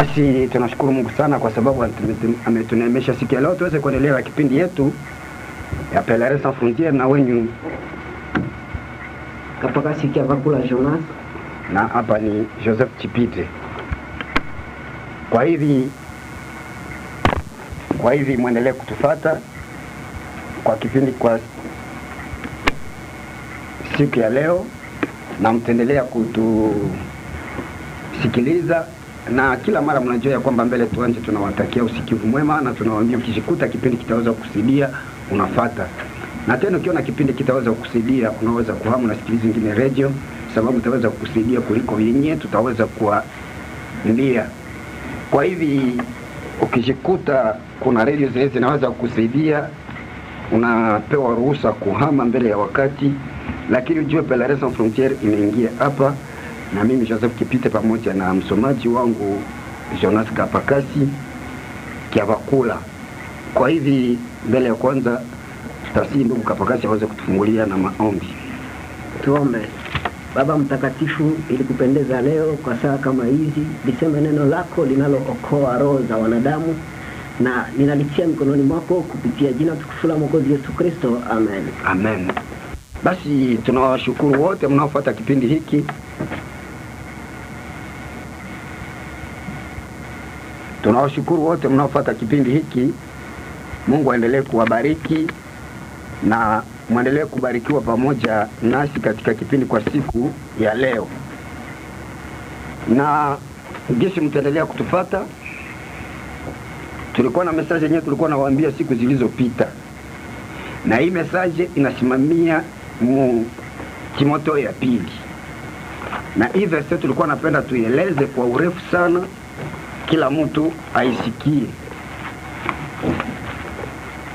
Basi tunashukuru Mungu sana kwa sababu ametunemesha siku ya leo tuweze kuendelea kipindi yetu ya Pelerin Sans Frontières na wenyu Kapakasi Kiavakula Jonas na hapa ni Joseph Chipite. Kwa hivi muendelee kutufuata kwa kipindi kwa siku ya leo, na mtendelea kutusikiliza, na kila mara mnajua kwamba mbele tuanje tunawatakia usikivu mwema, na tunawaambia ukijikuta kipindi kitaweza kukusaidia unafuata, na tena ukiona kipindi kitaweza kukusaidia unaweza kuhamu na sikiliza nyingine radio, sababu itaweza kukusaidia kuliko yenyewe tutaweza kuambia. Kwa hivi ukijikuta kuna radio zinaweza kukusaidia, unapewa ruhusa kuhama mbele ya wakati, lakini ujue Pelerin Sans Frontières imeingia hapa, na mimi Joseph Kipite pamoja na msomaji wangu Jonas Kapakasi Kiavakula. Kwa hivi mbele ya kwanza tutasihi ndugu Kapakasi aweze kutufungulia na maombi. Tuombe. Baba mtakatifu, ili kupendeza leo kwa saa kama hizi, liseme neno lako linalookoa roho za wanadamu, na ninalitia mikononi mwako kupitia jina tukufu la Mwokozi Yesu Kristo. Amen. Amen. Basi tunawashukuru wote mnaofuata kipindi hiki. Mungu aendelee kuwabariki na muendelee kubarikiwa pamoja nasi katika kipindi kwa siku ya leo. Na gesi mtaendelea kutufuata. Tulikuwa na message yenyewe tulikuwa nawaambia siku zilizopita, na hii message inasimamia Timotheo ya pili, na hii verse tulikuwa napenda tuieleze kwa urefu sana, kila mtu aisikie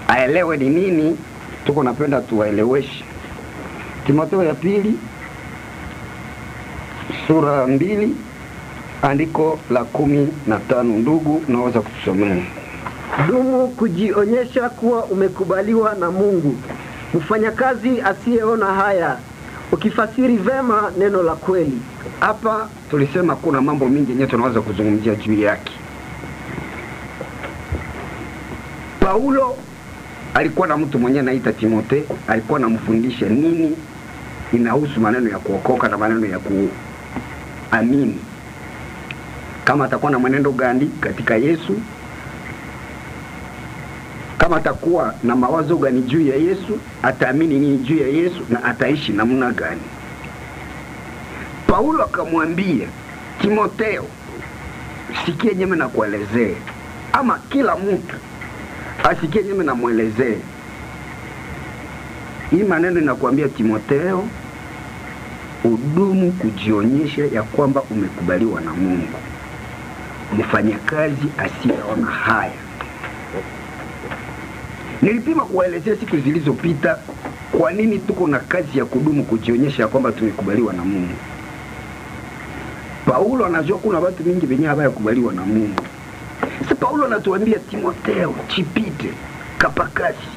aelewe ni nini tuko napenda tuwaeleweshe. Timotheo ya pili sura 2 andiko la 15. Ndugu naweza kusomea. Dumu kujionyesha kuwa umekubaliwa na Mungu, mfanyakazi asiyeona haya, ukifasiri vema neno la kweli. Hapa tulisema kuna mambo mingi yenyewe tunaweza kuzungumzia juu yake. Paulo alikuwa na mtu mwenye anaita Timotheo, alikuwa anamfundisha nini inahusu maneno ya kuokoka na maneno ya kuamini. Kama atakuwa na mwenendo gani katika Yesu, kama atakuwa na mawazo gani juu ya Yesu, ataamini nini juu ya Yesu, na ataishi namna gani. Paulo akamwambia Timotheo, sikia nyeme na kuelezea, ama kila mtu asikie nyeme na muelezee. Hii maneno inakuambia Timotheo, udumu kujionyesha ya kwamba umekubaliwa na Mungu, mfanyakazi asiyeona haya. Nilipima kuwaelezea siku zilizopita kwa nini tuko na kazi ya kudumu kujionyesha ya kwamba tumekubaliwa na Mungu. Paulo anajua kuna watu mingi wenye hawaya kubaliwa na Mungu. Sasa Paulo anatuambia Timotheo, Chipite, Kapakasi,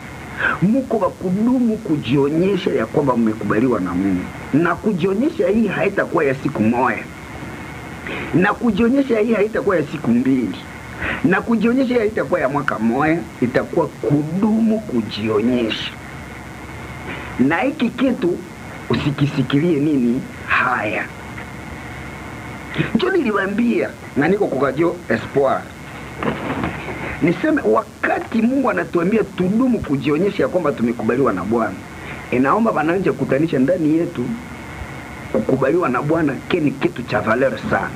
muko wa kudumu kujionyesha ya kwamba mmekubaliwa na Mungu. Na kujionyesha hii haitakuwa ya siku moja, na kujionyesha hii haitakuwa ya siku mbili, na kujionyesha hii haitakuwa ya mwaka moja, itakuwa kudumu kujionyesha. Na hiki kitu usikisikilie nini haya. Ndio niliwaambia, na niko kwa Radio Espoir, niseme wakati Mungu anatuambia tudumu kujionyesha ya kwamba tumekubaliwa na Bwana, inaomba bananje kutanisha ndani yetu kukubaliwa na Bwana keni kitu cha valeur sana.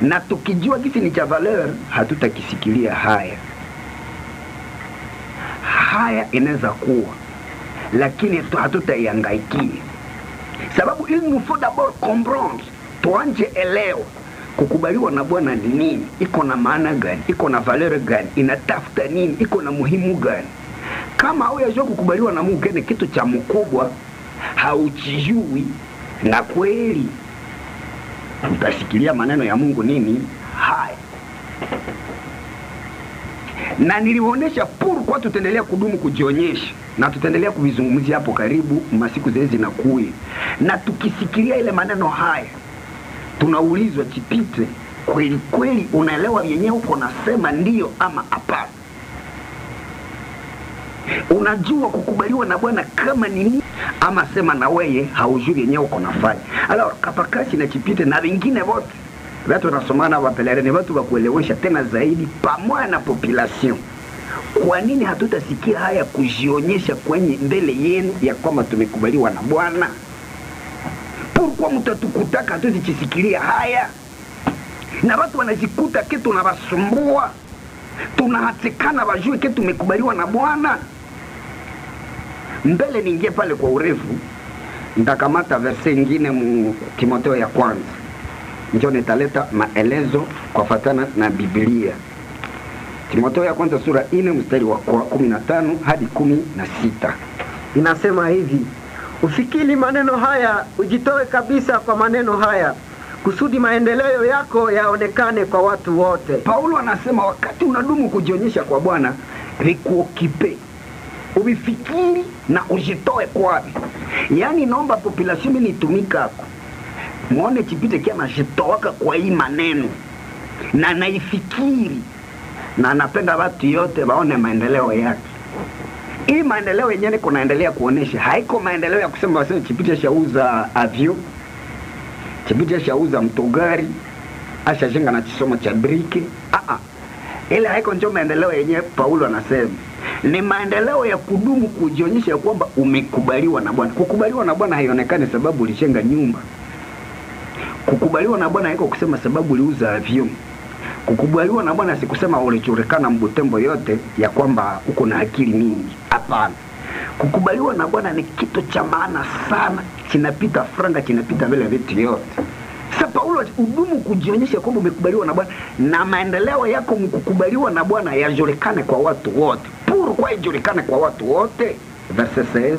Na tukijua kisi ni cha valeur, hatutakisikilia haya. Haya inaweza kuwa, lakini hatutaiangaikia. Sababu il nous faut d'abord comprendre, tuanje elewa kukubaliwa na Bwana ni nini, iko na maana gani, iko na valeur gani, inatafuta nini, iko na muhimu gani. Kama hujajua kukubaliwa na Mungu kene kitu cha mkubwa, hauchijui, na kweli utasikilia maneno ya Mungu nini haya. Na niliwaonesha kwa tutaendelea kudumu kujionyesha, na tutaendelea kuvizungumzia hapo karibu masiku zinakuja. Na tukisikilia ile maneno haya, tunaulizwa Chipite, kweli kweli unaelewa yenyewe uko nasema ndio ama hapana. Unajua kukubaliwa na Bwana kama nini, ama sema na wewe haujui yenyewe uko nafanya. Alors Kapakasi na Chipite na wengine wote watu wanasomana wapelereni, watu wakuelewesha tena zaidi pamoja na population. Kwa nini hatutasikia haya kujionyesha kwenye mbele yenu ya kwamba tumekubaliwa na Bwana? Pourquoi mtatukutaka hatuzikisikilia haya? Na watu wanajikuta kitu na basumbua. Tunahatikana wajue kitu tumekubaliwa na Bwana. Mbele niingie pale kwa urefu, nitakamata verse nyingine mu Timotheo ya kwanza. Njoo nitaleta maelezo kwa fatana na Biblia. Timotheo ya kwanza sura 4 mstari wa 15 hadi 16. Inasema hivi: ufikiri maneno haya, ujitoe kabisa kwa maneno haya, kusudi maendeleo yako yaonekane kwa watu wote. Paulo anasema wakati unadumu kujionyesha kwa Bwana, rikuokipe, ubifikiri na ujitoe kwavi. Yani naomba population mimi nitumikako. Muone Chipite kia najitoaka kwa hii maneno na naifikiri, na napenda watu yote waone maendeleo yake. Hii maendeleo yenyewe kunaendelea kuonesha haiko maendeleo ya kusema wasema Chipite shauza avio, Chipite shauza mtogari, ashajenga na chisomo cha briki. Ile haiko ndio maendeleo yenyewe Paulo anasema. Ni maendeleo ya kudumu kujionyesha kwamba umekubaliwa na Bwana. Kukubaliwa na Bwana haionekani sababu ulijenga nyumba. Kukubaliwa na Bwana haiko kusema sababu uliuza avio. Kukubaliwa na Bwana si kusema ulichorekana Mbutembo yote ya kwamba uko na akili mingi. Hapana. Kukubaliwa na Bwana ni kitu cha maana sana, kinapita franga, kinapita mbele vitu yote. Sasa Paulo udumu kujionyesha kwamba umekubaliwa na Bwana, na maendeleo yako mkukubaliwa na Bwana yajulikane kwa watu wote. Pourquoi yajulikane kwa watu wote? Verse 16.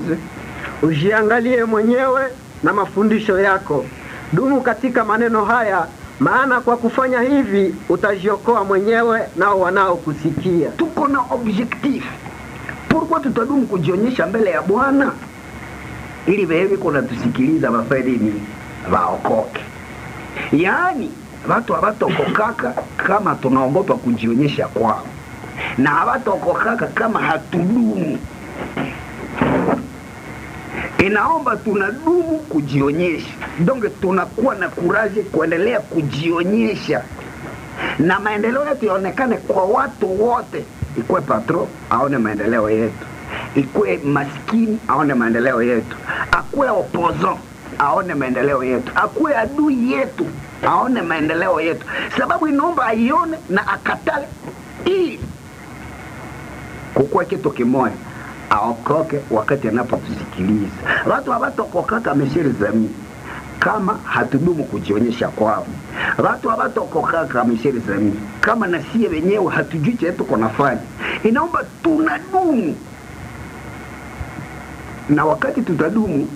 Ujiangalie mwenyewe na mafundisho yako, dumu katika maneno haya, maana kwa kufanya hivi utajiokoa mwenyewe nao wanaokusikia. Tuko na objectif. Pourquoi tutadumu kujionyesha mbele ya Bwana? Ili wewe kuna tusikiliza wafaidi waokoke. Yaani watu habatokokaka kama tunaogopa kujionyesha kwao, na habatokokaka kama hatudumu. Inaomba tunadumu kujionyesha. Donc tunakuwa na kuraje kuendelea kujionyesha, na maendeleo yetu yaonekane kwa watu wote. Ikwe patro aone maendeleo yetu, ikwe maskini aone maendeleo yetu, akwe opposant aone maendeleo yetu, akwe adui yetu aone maendeleo yetu. Sababu inaomba aione na akatale, ili kukua kitu kimoja, aokoke wakati anapotusikiliza. Watu habatokokaka mesheri zami kama hatudumu kujionyesha kwao. Watu habatokokaka mesheri zami kama na sie wenyewe hatujui chetu kunafanya. Inaomba tunadumu, na wakati tutadumu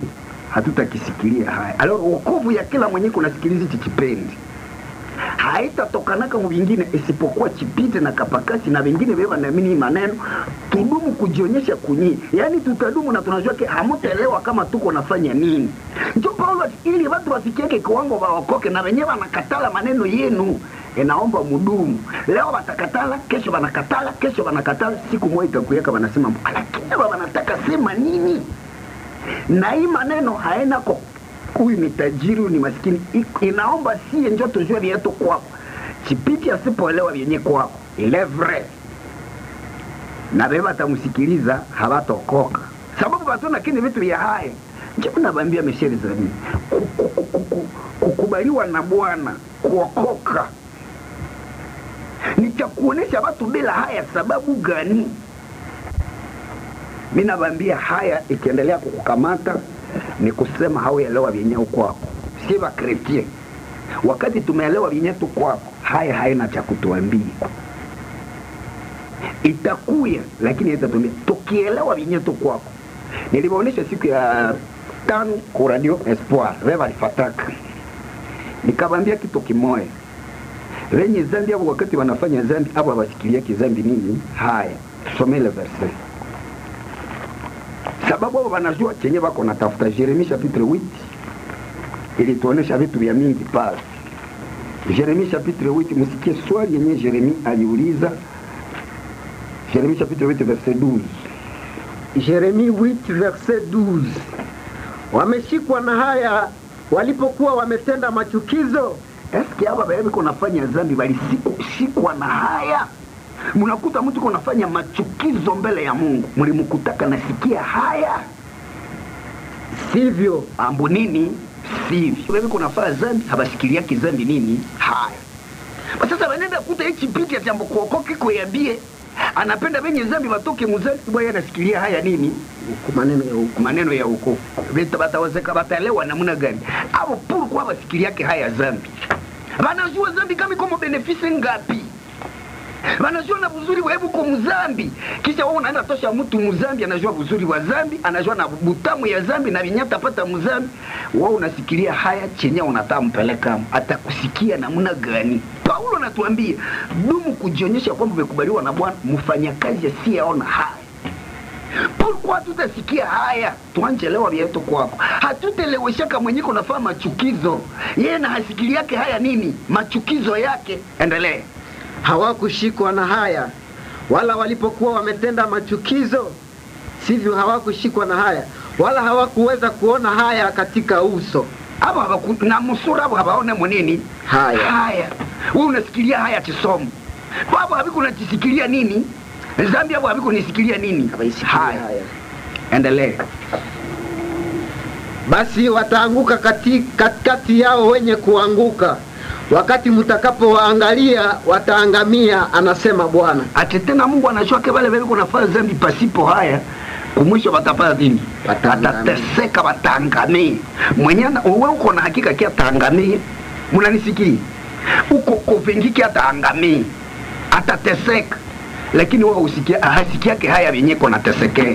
hatutakisikilia haya. Alors wokovu ya kila mwenye kunasikiliza chichipendi haitatokanaka mwingine isipokuwa Chipite na Kapakasi na wengine wewe wanaamini maneno. Tudumu kujionyesha kunyi, yani tutadumu na tunajua ke hamutaelewa kama tuko nafanya nini. Ndio Paulo ili watu wafikieke kiwango waokoke, na wenyewe wanakatala maneno yenu. Inaomba mudumu. Leo watakatala, kesho wanakatala, kesho wanakatala, siku moja itakuweka wanasema lakini wanataka sema nini? Na hii maneno haina kwa huyu ni tajiri, ni maskini. Inaomba siye njoo tujue vyetu kwako. Chipite asipoelewa vyenye kwako, ile vrai, na beba atamusikiliza habatokoka. Sababu watu na kini vitu vya haya. Njoo nabambia mesheri zani. Kukubaliwa na Bwana, kuokoka ni cha kuonesha watu bila haya. Sababu gani? Mimi nabambia haya ikiendelea kukukamata ni kusema hauelewa vyenyewe kwako. Si wa Kristo. Wakati tumeelewa vyenyewe kwako, haya haina cha kutuambia. Itakuya lakini itatuambia tukielewa vyenyewe kwako. Niliwaonesha siku ya 5 kwa Radio Espoir, wewe alifataka. Nikabambia kitu kimoja. Wenye zambi hapo wakati wanafanya zambi hapo wasikilia kizambi nini? Haya, tusome ile verse. Sababu wao wanajua chenye wako natafuta. Yeremia chapitre 8 ili tuonesha vitu vya mingi pale. Yeremia chapitre 8, msikie swali yenye Yeremia aliuliza. Yeremia chapitre 8 verset 12. Yeremia 8 verset 12. Wameshikwa na haya walipokuwa wametenda machukizo. Eski hapa baada kunafanya dhambi bali shikwa na haya. Mnakuta mtu kunafanya machukizo mbele ya Mungu. Mlimkutaka nasikia haya. Sivyo. Ambo nini? Sivyo. Baada kunafanya dhambi habasikilia kizambi nini? Haya. Kwa sasa wanaenda kuta hichi piti ya jambo kuokoke kuyambie. Anapenda wenye dhambi watoke mzambi bwana anasikilia haya nini? Maneno ya huko. Maneno ya huko. Batawezeka batalewa namna gani? Hapo puru kwa basikilia yake haya dhambi. Wanajua dhambi kama iko benefisi ngapi? Wanajua na uzuri wa hebu kwa mzambi. Kisha wao unaenda tosha mtu mzambi anajua uzuri wa dhambi, anajua na butamu ya dhambi na vinyata pata mzambi. Wao unasikilia haya chenye unataka mpeleka atakusikia namna gani? Paulo anatuambia dumu kujionyesha kwamba umekubaliwa na Bwana, mfanyakazi asiyeona haya. Pourquoi tutasikia haya? Tuanjelewa vyetu kwako. Hatuteleweshaka mwenye kunafaa machukizo. Yeye na hasikili yake haya nini? Machukizo yake. Endelee. Hawakushikwa na haya wala walipokuwa wametenda machukizo. Sivyo, hawakushikwa na haya wala hawakuweza kuona haya katika uso. Hapa na musura hapo habaone mwenini? Haya. Wewe unasikilia haya kisomo. Baba habiku unajisikilia nini? Dhambi hapo habiku nisikilia nini? Haya. Endelee. Basi wataanguka katikati yao wenye kuanguka. Wakati mtakapowaangalia wataangamia, anasema Bwana. Atetena Mungu anajua wale wale kunafanya dhambi pasipo haya. Kumwisho watapata nini? Watateseka, wataangamia. Mwenyana wewe uko na hakika kia taangamia. Mnanisikia? Uko kuvingiki ataangamia. Atateseka. Lakini wao usikia hasikia yake haya yenyewe kuna tesekea.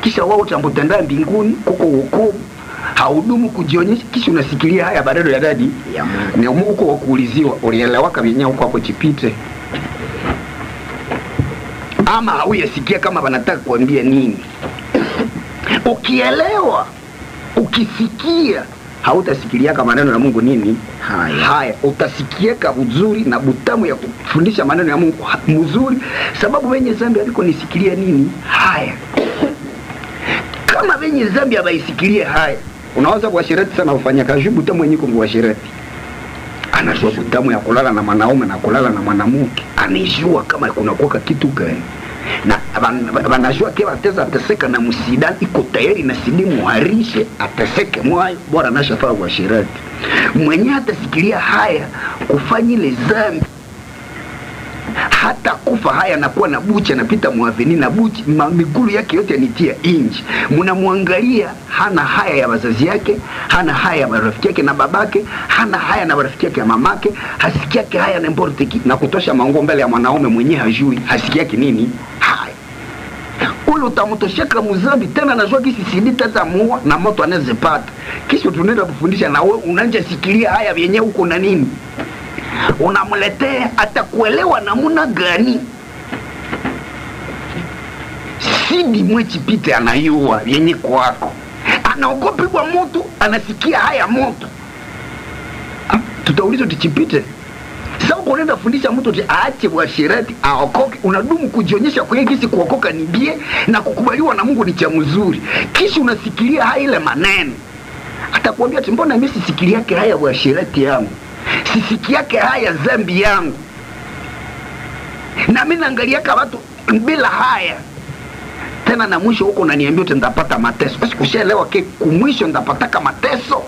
Kisha wao tambutenda mbinguni kuko hukumu. Haudumu kujionyesha kisha unasikilia haya badala ya dadi ya Mungu. Ni Mungu wa kuuliziwa ulielewaka wenyewe huko hapo chipite. Ama hauyasikia kama wanataka kuambia nini? Ukielewa, ukisikia, hautasikilia kama maneno ya Mungu nini? Haya, utasikia kama uzuri na butamu ya kufundisha maneno ya Mungu mzuri, sababu wenye dhambi aliko nisikilia nini? Haya. Kama wenye dhambi hawaisikilie haya, unaweza kuashirati sana ufanya kazi butamu yenyewe kwa kuashirati. Anajua butamu ya kulala na mwanaume na kulala na mwanamke. Anijua kama kuna kwa kitu gani. Na wanajua kiwa ateza ateseka na msida iko tayari na sidi muharishe ateseke mwayo bora nashafaa kuashirati. Mwenye atasikilia haya kufanya ile dhambi hata kufa haya nakuwa na bucha napita muaveni na buchi migulu yake yote yanitia inji. Mnamwangalia hana haya ya wazazi yake, hana haya ya marafiki yake na babake, hana haya na marafiki yake ya mamake, hasiki yake haya na importiki na kutosha mango mbele ya mwanaume mwenye hajui, hasiki yake nini? Haya. Ule utamutosheka muzambi tena najua kisi sidi tata muwa na moto anazepata. Kisho tunaenda kufundisha na wewe unanja sikilia haya vyenye huko na nini? Unamletea atakuelewa namuna gani? Sidi mwechi pite anayua yenye kwako. Anaogopi kwa moto, anasikia haya moto. Tutaulizo tichipite. Sasa unaenda fundisha mtu aache uasherati, aokoke, unadumu kujionyesha kwa kisi kuokoka ni bie na kukubaliwa na Mungu ni cha mzuri. Kisha unasikilia haya ile maneno. Atakwambia mbona mimi sisikilia yake haya uasherati yangu? Sisiki yake haya dhambi yangu. Na mimi naangalia kama watu bila haya. Tena na mwisho huko unaniambia utapata mateso. Basi kushaelewa ke kumwisho ndapata mateso.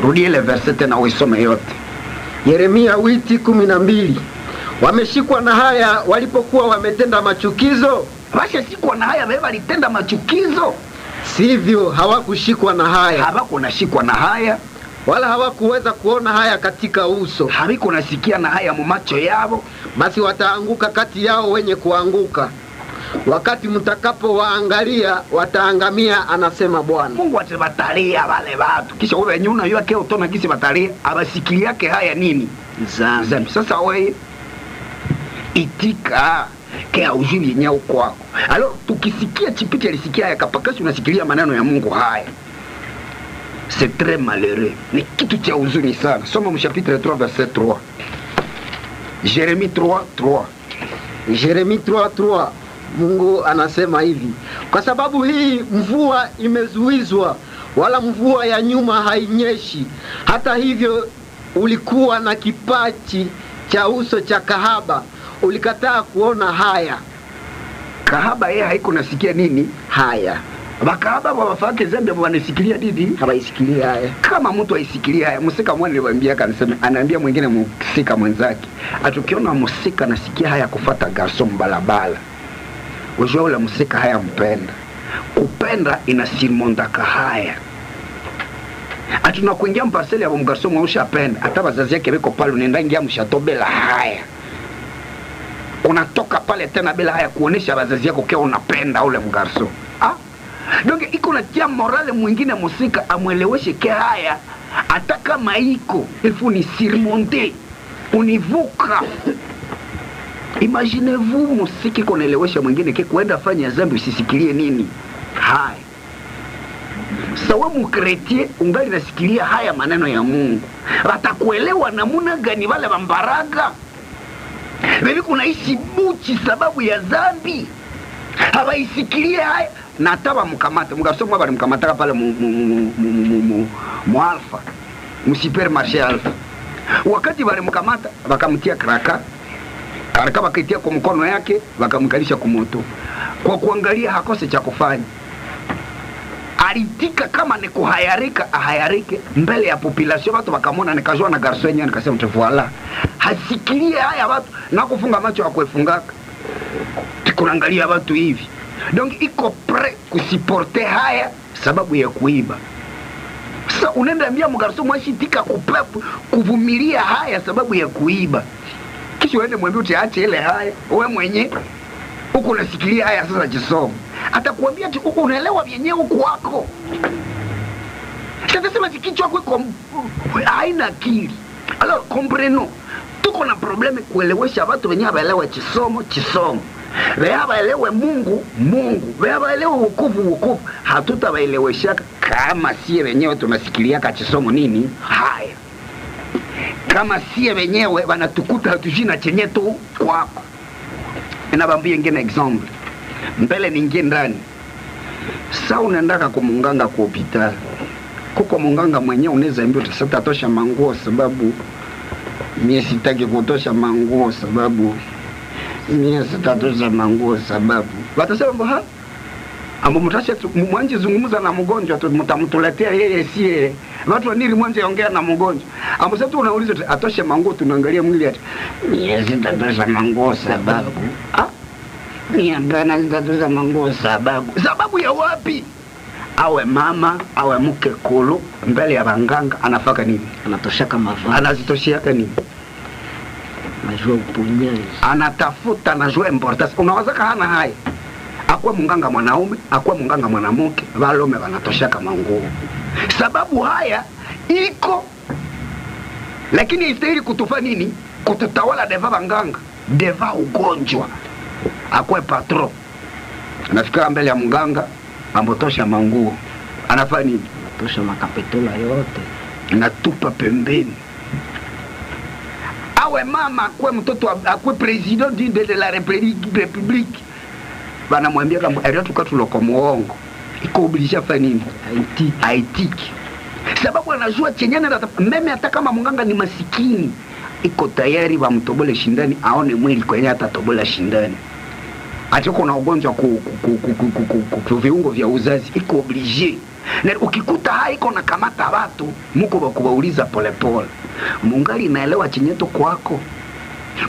Rudi ile verse tena uisome yote. Yeremia 8:12. Wameshikwa na haya walipokuwa wametenda machukizo. Washashikwa na haya wewe walitenda machukizo. Sivyo, hawakushikwa na haya. Hawakunashikwa na haya. Wala hawakuweza kuona haya katika uso. Haliko nasikia na haya mu macho yao. Basi wataanguka kati yao wenye kuanguka. Wakati mtakapo waangalia wataangamia, anasema Bwana. Mungu atawatalia wale watu. Kisha wewe nyuna yua keo tona kisi batalia abasikili yake haya nini? Zambi. Sasa wewe itika kea ujui yenyao kwako. Alo tukisikia chipiti alisikia haya kapakasi unasikilia maneno ya Mungu haya. c'est très malheureux. Ni kitu cha huzuni sana. Soma chapitre 3 verset 3. Jérémie 3:3. Yeremia 3:3. Mungu anasema hivi: kwa sababu hii mvua imezuizwa, wala mvua ya nyuma hainyeshi. Hata hivyo ulikuwa na kipaji cha uso cha kahaba, ulikataa kuona haya. Kahaba yeye haiko nasikia nini? Haya. Bakahaba wafake zambi wanasikilia nini? Hawaisikilia haya. Kama mtu aisikilia haya, musika mwana niwaambia kanisema, anaambia mwingine musika mwenzake, atukiona musika nasikia haya kufuata garso mbalabala, ujua ule musika haya mpenda. Kupenda inasimondaka haya. Atuna kuingia mpaseli ya mgarso mwausha penda, hata wazazi yake weko pale unaenda ingia mshatobela haya. Unatoka pale tena bila haya kuonesha wazazi yako kwa unapenda ule mgarso. Donc iko na tia morale mwingine musika amweleweshe ke haya, hata kama iko ilfaut ni surmonter, univuka. Imaginez-vous musiki konelewesha mwingine ke kuenda fanya zambi usisikilie nini? Haya. Sawa mkretie ungali nasikilia haya maneno ya Mungu. Watakuelewa namuna gani wale bambaraga? Wewe kunaishi buchi sababu ya zambi. Hawaisikilia haya. Na taba mkamata, mkasoma bali mkamata pale mu Alpha, mu supermarché Alpha. Wakati bali mkamata, wakamtia kraka wakaitia kwa mkono yake, wakamkalisha kumoto. Kwa kuangalia hakose cha kufanya. Alitika kama ni kuhayarika, ahayarike mbele ya population. Watu wakamona nikajua na garso yenyewe, nikasema voilà. Hasikilie haya watu na kufunga macho hakuefungaka. Tukuangalia watu hivi. Donc iko pre kusiporte haya sababu ya kuiba. Sasa unaenda ambia mgarso mwashi tika kupepu kuvumilia haya sababu ya kuiba. Kisha uende mwambie utaache ile haya, wewe mwenye uko unasikilia haya sasa jisomo. Atakwambia ati uko unaelewa vyenyewe uko wako. Sasa sema kichwa chako haina akili. Alors comprenons, tuko na probleme kuelewesha watu wenyewe waelewe chisomo. Wea waelewe Mungu. Wea waelewe wokovu. Hatutawaelewesha kama sie wenyewe tunasikilia kachisomo nini? Haya. Kama sie wenyewe wanatukuta hatujina chenye tu kwako. Inabambia ingine example. Mbele ningie ndani. Sasa unaendaka kumunganga kwa hospitali. Kuko munganga mwenyewe unaweza ambia utasatosha manguo sababu mimi sitaki kutosha manguo sababu watasema mboha ambo mutasha mwanje zungumuza na mgonjwa mtamtuletea yeye sie watu waniri mwanje ongea na mgonjwa ambo sasa unauliza atoshe manguo, tunaangalia mwili ati mimi sitatosha manguo sababu niambana sitatosha manguo sababu ya wapi? Awe mama awe mke kulu mbele ya banganga anafaka nini? Anatoshaka mavazi. Anazitoshiaka nini? Najua uponyaji. Anatafuta najua importance. Unaweza hana haya. Akwa munganga mwanaume, akwa munganga mwanamke, walome wanatoshaka manguo. Sababu haya iko. Lakini istahili kutufa nini? Kututawala deva banganga, deva ugonjwa. Akwa patron. Anafika mbele ya munganga, ambotosha manguo. Anafanya nini? Anatosha makapitula yote. Natupa pembeni. Awe mama akwe mtoto akwe president de la republique banamwambia kama aria tukatuloko muongo iko obligé fa nini? Haitiki. Sababu anajua chenyana meme hata kama munganga ni masikini iko tayari wamtobole shindani aone mwili kwenye atatobola shindani. Atoko na ugonjwa ku viungo vya uzazi iko obligé. Na ukikuta haiko na kamata watu muko bakubauliza polepole. Mungali naelewa chinyeto kwako.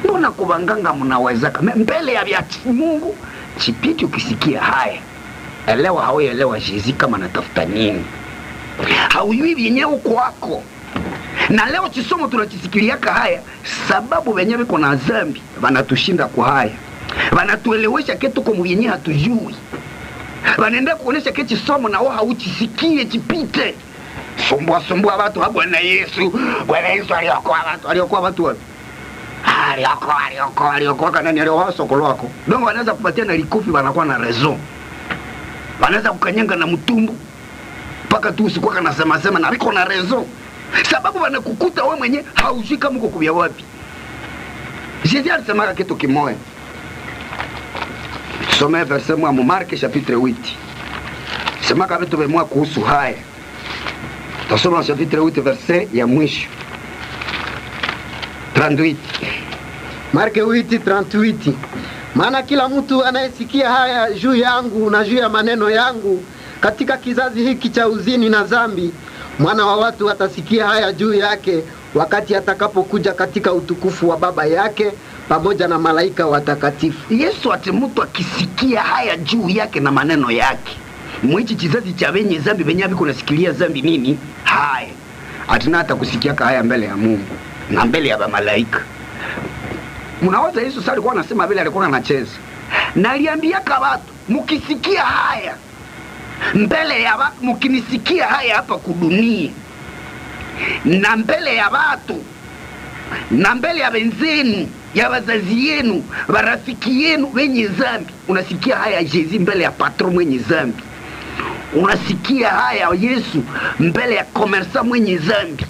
Mbona kubanganga mnawezaka? Mbele ya vya Mungu chipiti ukisikia haya. Elewa hauelewa Yesu kama natafuta nini. Haujui vyenyewe kwako. Na leo chisomo tunachisikiliaka haya sababu wenyewe kuna dhambi wanatushinda kwa haya. Wanatuelewesha kitu kwa mwenyewe hatujui. Wanaenda kuonesha kitu somo na wao hauchisikie chipite. Sumbua watu wa Bwana Yesu. Bwana Yesu aliokoa watu wapi? Aliokoa kanani aliokoa sokolo wako. Dongo wanaweza kupatia na likufi wanakuwa na raison. Wanaweza kukanyanga na mtumbu. mpaka tu usikuwa kanasema sema na biko na rezo, sababu wanakukuta wewe mwenye haujui kama uko kubia wapi. Jésus alisema kitu kimoja. Tusome verset mwa Marko chapitre 8. Sema kama vitu vya kuhusu haya. Tusome chapitre 8 verset ya mwisho 38. Marko 8:38. Maana kila mtu anayesikia haya juu yangu na juu ya maneno yangu katika kizazi hiki cha uzini na dhambi, Mwana wa watu atasikia haya juu yake wakati atakapokuja katika utukufu wa Baba yake pamoja na malaika watakatifu. Yesu ati mtu akisikia haya juu yake na maneno yake. Mwichi kizazi cha wenye dhambi wenye biko nasikilia dhambi nini? Haya. Atina hata kusikia haya mbele ya Mungu na mbele ya malaika. Mnawaza Yesu sasa alikuwa anasema vile alikuwa anacheza. Na aliambia kwa watu, mkisikia haya mbele ya watu, mkinisikia haya hapa kudunia na mbele ya watu na mbele ya wenzenu, ya wazazi yenu, warafiki yenu wenye dhambi, unasikia haya Jésus mbele ya patron mwenye dhambi, unasikia haya Yesu mbele ya commerçant mwenye dhambi,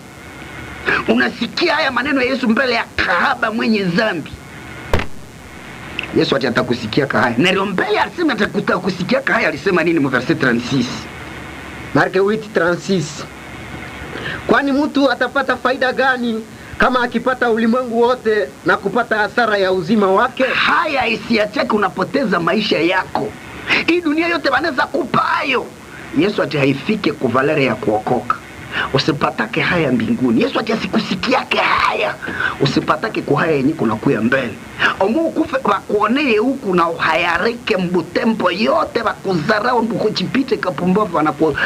unasikia haya maneno ya Yesu mbele ya kahaba mwenye dhambi, Yesu atakusikia haya. Na leo mbele alisema atakusikia haya, alisema nini mu verset 36? Marko 8:36. Kwani mtu atapata faida gani kama akipata ulimwengu wote na kupata hasara ya uzima wake? Haya isiacheke unapoteza maisha yako. Hii dunia yote wanaweza kupayo. Yesu ati haifike kuvalere ya kuokoka. Usipatake haya mbinguni. Yesu ati asikusikiake haya. Usipatake kwa haya yenye kuna kuya mbele. Omu kufe wakuonee huku na uhayareke mbutempo yote wakuzarau mbukuchipite kapumbavu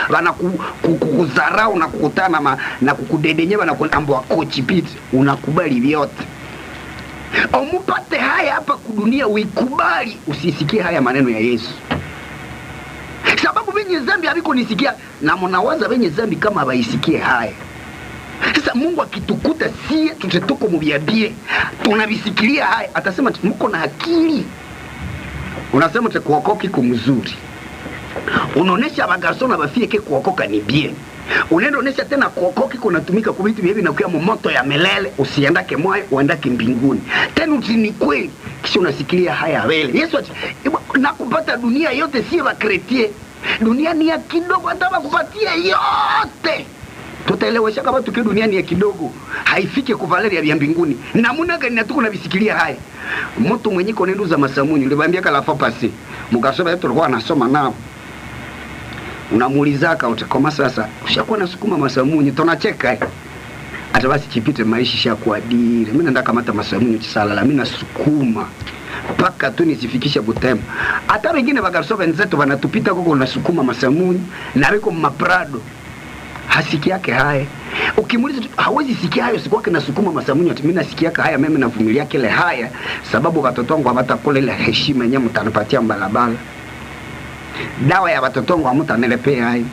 wanakuzarau na kukutana na kukudedenye wanakuambo wakochipite. Unakubali vyote. Omupate haya hapa kudunia uikubali. Usisikie haya maneno ya Yesu. Sababu wenye dhambi habiko nisikia, na mnawaza wenye dhambi kama hawaisikie haya. Sasa Mungu akitukuta sie tutetoko mubiabie, tunabisikilia haya, atasema mko na akili. Unasema kuokoka iko mzuri. Unaonesha bagarso na bafie ke kuokoka ni bien. Unaenda onesha tena kuokoka iko natumika kwa vitu hivi na kuya moto ya melele, usiendake moyo uendake mbinguni. Tena utini kweli, kisha unasikilia haya wele. Yesu na kupata dunia yote si wa kretie. Dunia ni ya kidogo, hata kupatia yote. Tutaelewesha kama tuki dunia ni ya kidogo, haifike kuvaleri ya mbinguni. Namuna gani natuko na bisikilia haya. Mtu mwenye konendu za masamuni, niliwaambia kala fapasi. Mukasoma yetu alikuwa anasoma nao. Unamuulizaka utakoma sasa, ushakuwa nasukuma masamuni, tunacheka. Hata basi chipite maisha shakuwa dire. Mimi naenda kamata masamuni chisalala, mimi nasukuma paka tu nisifikisha Butembo. Hata wengine bagarso wenzetu wanatupita huko nasukuma masamuni na wiko maprado. Hasiki yake haya. Ukimuuliza hawezi sikia hayo, siku yake nasukuma masamuni, ati mimi nasikia haya, mimi navumilia kile haya sababu watoto wangu hawatakula ile heshima yenyewe mtanipatia mbalabala. Dawa ya watoto wangu hamtanelepea haya.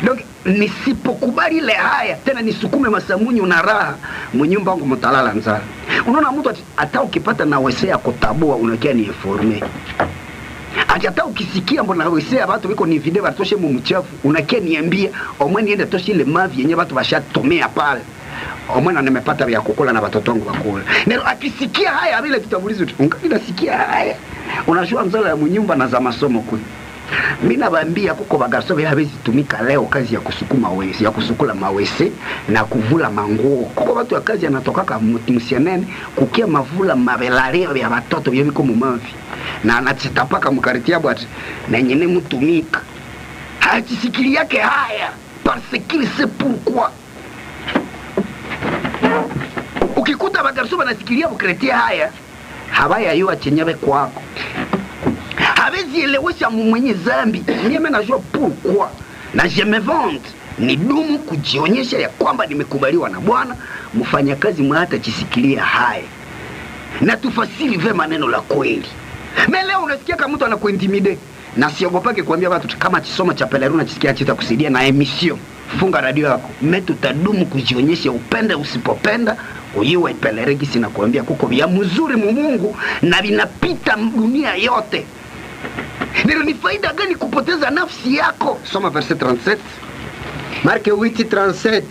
Donc nisipokubali ile haya tena nisukume masamuni una raha, mnyumba wangu mtalala njaa. Unaona mtu hata ukipata na wesea kutabua unakia ni informe. Hata ukisikia mbona wesea watu wiko ni video watoshe mu mchafu unakia niambia omwe niende toshe ile mavi yenye watu washatomea pale. Omwe na nimepata vya kukula na watoto wangu wakula. Ndio akisikia haya vile vitabulizo tu. Ungali nasikia haya. Unajua mzala ya mnyumba na za masomo kule. Mimi nawaambia kuko bagarso hawezi tumika leo kazi ya kusukuma wese, ya kusukula mawese na kuvula manguo. Kuko watu wa kazi anatokaka msianene kukia mavula mabelaleo ya watoto byo biko mumavi. Na anachitapaka mkaritia bwati na nyene mtumika. Hajisikili yake haya parce qu'il sait pourquoi. Ukikuta bagarso banasikilia mkaritia haya habaya yua chenyewe kwako. Havezi elewesha mwenye zambi. Mimi najua pourquoi. Na je me vante. Ni dumu kujionyesha ya kwamba nimekubaliwa na Bwana. Mfanya kazi mwata chisikilia haya. Na tufasiri vema neno la kweli. Mimi leo unasikia kama mtu anakuintimide. Na siogopake kuambia watu kama chisoma cha Peleruna chisikia chita kusaidia na emission. Funga radio yako. Mimi tutadumu kujionyesha upende usipopenda. Uyiwe Peleregi sina kuambia kuko vya mzuri Mungu na vinapita dunia yote. Ndio ni faida gani kupoteza nafsi yako? Soma verset 37. Marke 8:37.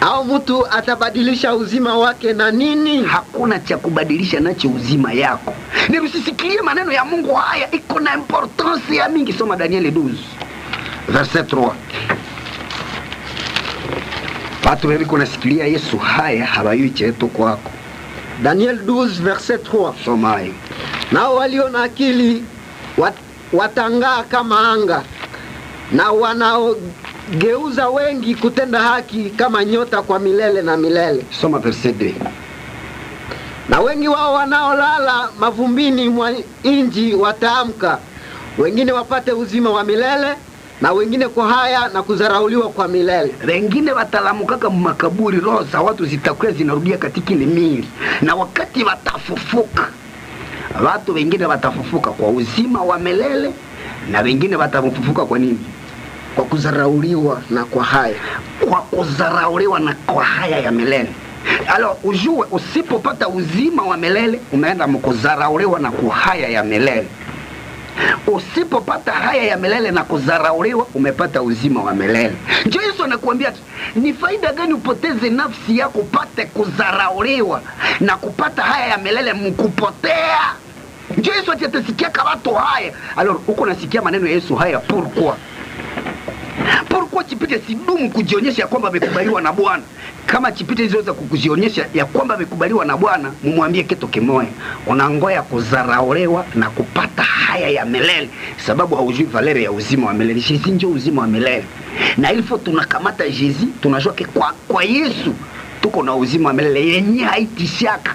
Au mtu atabadilisha uzima wake na nini? Hakuna cha kubadilisha nacho uzima yako. Ni usisikilie maneno ya Mungu haya, iko na importance ya mingi. Soma Daniel 12 verset 3. Watu wengi kunasikilia Yesu haya habayui chetu kwako. Daniel 12 verset 3. Soma hiyo. Nao walio na akili watangaa kama anga, na wanaogeuza wengi kutenda haki kama nyota kwa milele na milele. Soma verset 2. Na wengi wao wanaolala mavumbini mwa inji wataamka, wengine wapate uzima wa milele, na wengine kwa haya na kudharauliwa kwa milele. Wengine watalamukaka makaburi, roho za watu zitakuwa zinarudia katika ile miili, na wakati watafufuka, watu wengine watafufuka kwa uzima wa milele, na wengine watafufuka kwa nini? Kwa kudharauliwa na kwa haya. Kwa kudharauliwa na kwa haya ya milele. Alors ujue usipopata uzima wa milele umeenda mkudharauliwa na kwa haya ya milele. Usipopata haya ya milele na kudharauliwa umepata uzima wa milele. Ndio Yesu anakuambia ni faida gani upoteze nafsi yako upate kudharauliwa na kupata haya ya milele mkupotea? Ndio Yesu atasikia kama watu haya. Alors uko nasikia maneno ya Yesu haya pourquoi chipite sidumu kujionyesha ya kwamba amekubaliwa na Bwana. Kama chipite hizo za kukujionyesha ya kwamba amekubaliwa na Bwana, mumwambie kitu kimoja. Unangoya kudharauliwa na kupata haya ya milele, sababu haujui valere ya uzima wa milele. Jésus ndio uzima wa milele. Na ilifo tunakamata Jésus, tunajua kwa Yesu tuko na uzima wa milele yenye haitishaka.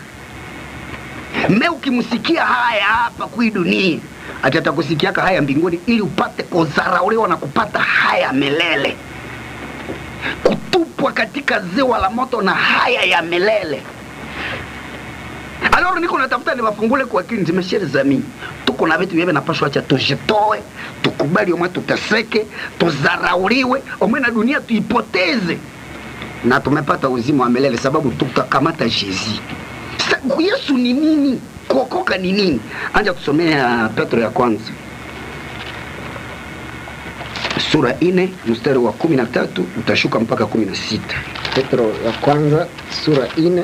Mimi ukimsikia haya hapa kwa dunia, atatakusikia haya mbinguni ili upate kudharauliwa na kupata haya milele. Kutupwa katika ziwa la moto na haya ya milele. Alors niko natafuta ni wafungule kwa akili zimeshiri za mimi. Tuko na vitu hivi napaswa acha tujitoe, tukubali omwe tuteseke, tuzarauliwe, omwe na dunia tuipoteze. Na tumepata uzima wa milele sababu tukakamata Jésus. Yesu ni nini? Kuokoka ni nini? Anja kusomea Petro ya kwanza sura 4 mstari wa 13 utashuka mpaka 16. Petro ya kwanza sura 4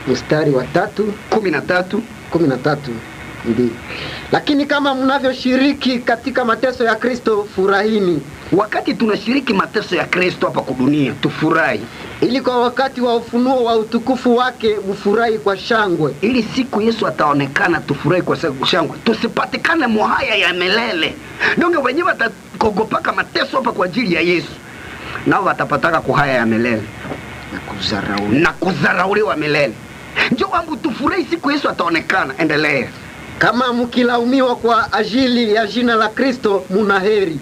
mstari wa 13. Ndiyo. Lakini kama mnavyoshiriki katika mateso ya Kristo, furahini. Wakati tunashiriki mateso ya Kristo hapa kwa dunia, tufurahi, ili kwa wakati wa ufunuo wa utukufu wake mfurahi kwa shangwe. Ili siku Yesu ataonekana tufurahi kwa shangwe, tusipatikane mohaya ya milele. Ndio wenyewe watakogopaka mateso hapa kwa ajili ya Yesu, nao watapataka kwa haya ya milele na kudharauliwa milele. Ndio ambu tufurahi siku Yesu ataonekana. Endelea. Kama mkilaumiwa kwa ajili ya jina la Kristo, munaheri,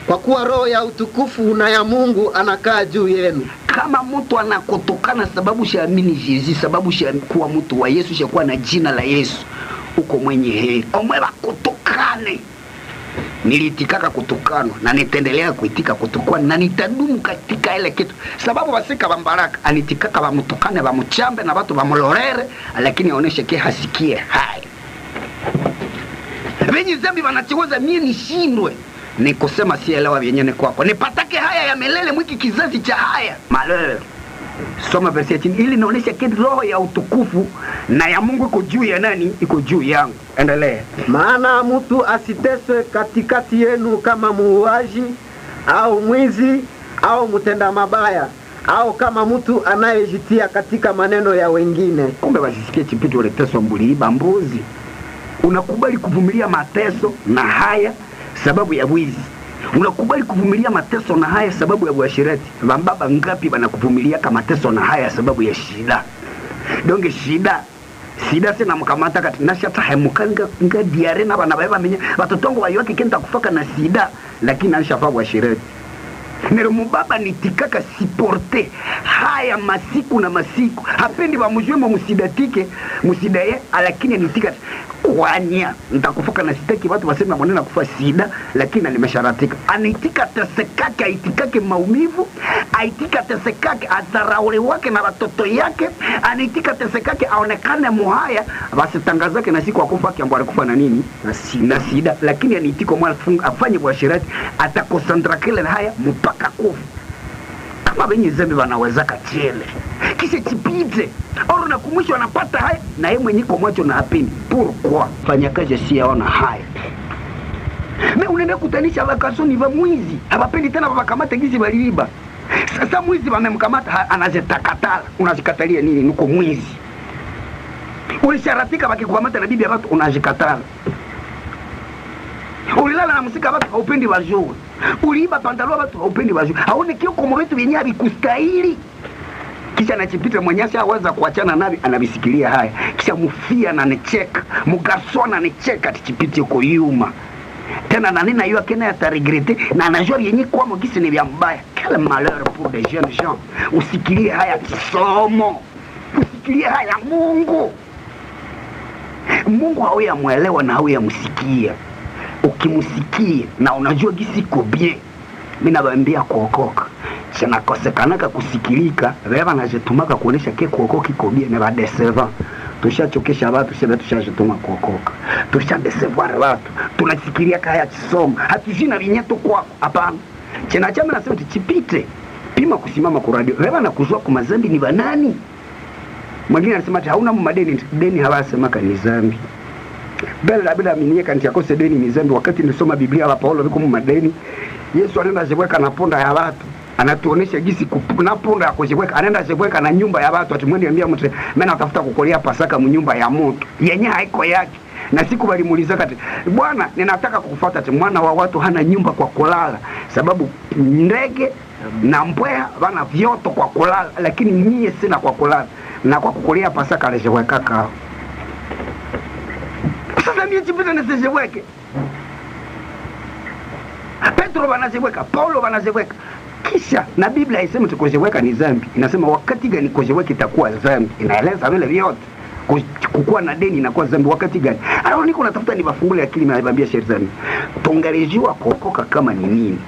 kwa kuwa roho ya utukufu na ya Mungu anakaa juu yenu. Kama mtu anakutukana sababu shaamini Jésus, sababu shakuwa mtu wa Yesu, shakuwa na jina la Yesu, uko mwenye heri. Omwe wakutukane. Niliitikaka kutukanwa na nitaendelea kuitika kutukana na nitadumu katika ile kitu, sababu wasika bambaraka anitikaka bamutukane bamuchambe na watu bamulorere, lakini aoneshe ke hasikie hai. Wenye zambi wanachiwaza mie nishindwe, ni kusema sielewa vyenyewe kwako, nipatake haya ya milele mwiki kizazi cha haya malele. Soma verse 18 ili naonesha kitu roho ya utukufu na ya Mungu iko juu ya nani? Iko juu yangu. Endelea. Maana mtu asiteswe katikati yenu kama muuaji au mwizi au mtenda mabaya au kama mtu anayejitia katika maneno ya wengine. Kumbe wasisikie chipito uleteswa mbuliiba mbuzi. Unakubali kuvumilia mateso na haya sababu ya wizi. Unakubali kuvumilia mateso na haya sababu ya uasherati. Bambaba ngapi banakuvumilia kama mateso na haya sababu ya shida? Donge shida sina mkamata kati nashata hemukanga nga diare na bana baba menye batotongo bayoke kenta kufaka na sida, lakini alishafa uasherati. Nero mubaba nitikaka siporte haya masiku na masiku, hapendi bamujwe musidatike musidaye, lakini nitika kwanya nitakufuka na sitaki watu waseme mwanena kufa sida, lakini nimesharatika. Anitika tesekake, aitikake maumivu, aitika tesekake adharaule wake na watoto yake, anitika tesekake aonekane muhaya, basi tangazake na siku akufa kiambo alikufa na nini? Na sida, lakini anitiko mwana afanye kwa shirati atakonsantra kile haya mpaka kufa. kama wenye zambi wanaweza kachele kisha chipite oro na kumwisho anapata haya na yeye mwenye kwa mwacho na apini pourquoi fanya kazi si yaona haya me unaenda kutanisha bakasoni ba mwizi abapendi tena bakamata gizi baliiba sasa mwizi wamemkamata anazetakatala unazikatalia nini nuko mwizi ulisharatika bakikukamata na bibi ya watu unazikatala ulilala na musika watu haupendi wajue uliiba pantalua watu haupendi wajue haone kio komo wetu yenye abikustahili kisha nachipita mwenyasi aweza kuachana nabi anabisikilia haya kisha mufia na necheka mugasona necheka tichipiti uko yuma tena na nina yua kena ya regrete na anajua yenye kwa mogisi ni vya mbaya. Quel malheur pour des jeunes gens. Usikilie haya kisomo, usikilie haya Mungu. Mungu hauya mwelewa na hauya musikia. Ukimusikia na unajua gisi kubie mimi nawaambia kuokoka sina kosekanaka kusikilika beba najetumaka kuonesha ke kuokoka ikobie na badeseva tushachokesha watu sasa tushajituma kuokoka tushadecevoir watu tunasikilia kaya kisomo hatujina vinyeto kwako hapana chena chama nasema tuchipite pima kusimama kwa radio beba na kuzua kwa mazambi ni banani mwingine anasema hauna madeni deni hawasema ni zambi bila minie kanti yakose deni ni zambi wakati nisoma Biblia la Paulo biko madeni Yesu anaenda zebweka na ponda ya watu anatuonesha gisi na ponda ya kuzebweka anaenda zebweka na nyumba ya watu atumwende ambia mtu mimi natafuta kukolea Pasaka mnyumba ya mtu yenye haiko yake na siku walimuuliza kati bwana ninataka kukufuata ati mwana wa watu hana nyumba kwa kulala sababu ndege na mbweha wana vyoto kwa kulala lakini mie sina kwa kulala na kwa kukolea Pasaka alisheweka kaka sasa mimi jipita nisijeweke Petro wanazeweka Paulo wanazeweka kisha na Biblia haisemi tukojeweka ni dhambi inasema wakati gani kojeweka itakuwa dhambi inaeleza vile vyote kukua na deni inakuwa dhambi wakati gani alio niko natafuta nibafungule akili naibambia sherizani tungalijiwa kuokoka kama ni nini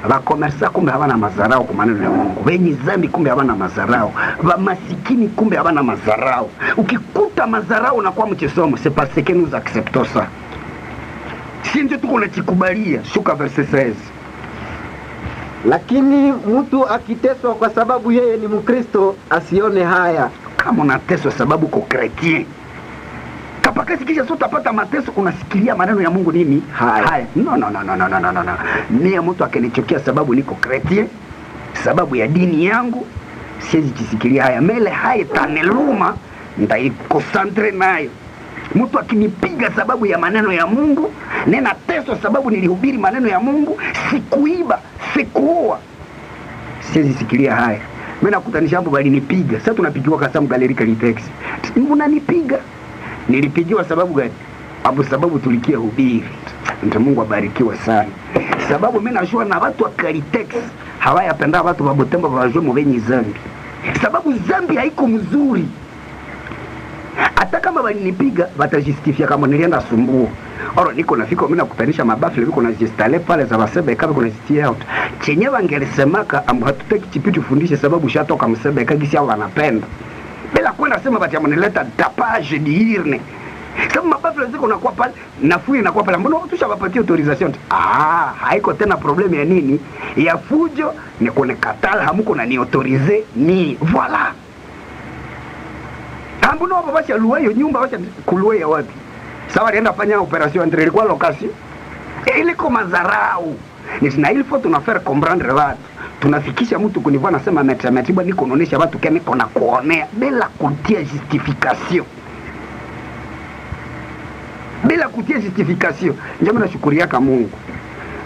bakomersa kumbe hawana mazarao kwa maneno ya Mungu wenye dhambi kumbe hawana mazarao ba masikini kumbe hawana mazarao ukikuta mazarao na kwa mchesomo c'est parce que nous acceptons ça si ndio tuko nachikubalia shuka verse 16 lakini mtu akiteswa kwa sababu yeye ni Mkristo asione haya kama unateswa sababu uko chrétien kapakasi kisha sio utapata mateso unasikilia maneno ya Mungu nini haya no mimi mtu akinichukia sababu niko chrétien sababu ya dini yangu siwezi kisikilia haya mele haya taneluma ndaikosantre nayo mtu akinipiga sababu ya maneno ya Mungu nena teso sababu nilihubiri maneno ya Mungu sikuiba sikuoa siwezi sikilia haya mimi nakutanisha hapo bali nipiga sasa tunapigiwa kasamu galeri kalitex unanipiga nilipigiwa sababu gani hapo sababu tulikia hubiri ndio Mungu abarikiwe sana sababu mimi najua na watu wa kalitex hawayapenda watu wa Butembo wajue mwenye zambi sababu zambi haiko mzuri hata kama walinipiga watajistifia kama nilienda sumbuo oro niko nafika mimi nakutanisha mabafu niko na jistale pale za wasebe kama kuna stia out chenyewe angelisemaka ambapo hatutaki chipitu fundishe sababu shatoka msebe kagisi au wanapenda bila kwenda sema bati amoneleta tapage diirne sababu mabafu ziko nakuwa pale nafui inakuwa pale mbona tushawapatia autorisation haiko tena problem ya nini ya fujo ni kunekatala hamuko na ni autoriser ni voilà Ambuno hapo basi aluwa hiyo nyumba basi kuluwa ya watu. Sawa alienda fanya operation entre ilikuwa location. Ile kwa mazarau. Nisina ile foto na faire comprendre watu. Tunafikisha mtu kunivua nasema metiba niko naonesha watu kama niko na kuonea bila kutia justification. Bila kutia justification. Ndio mimi nashukuria kama Mungu.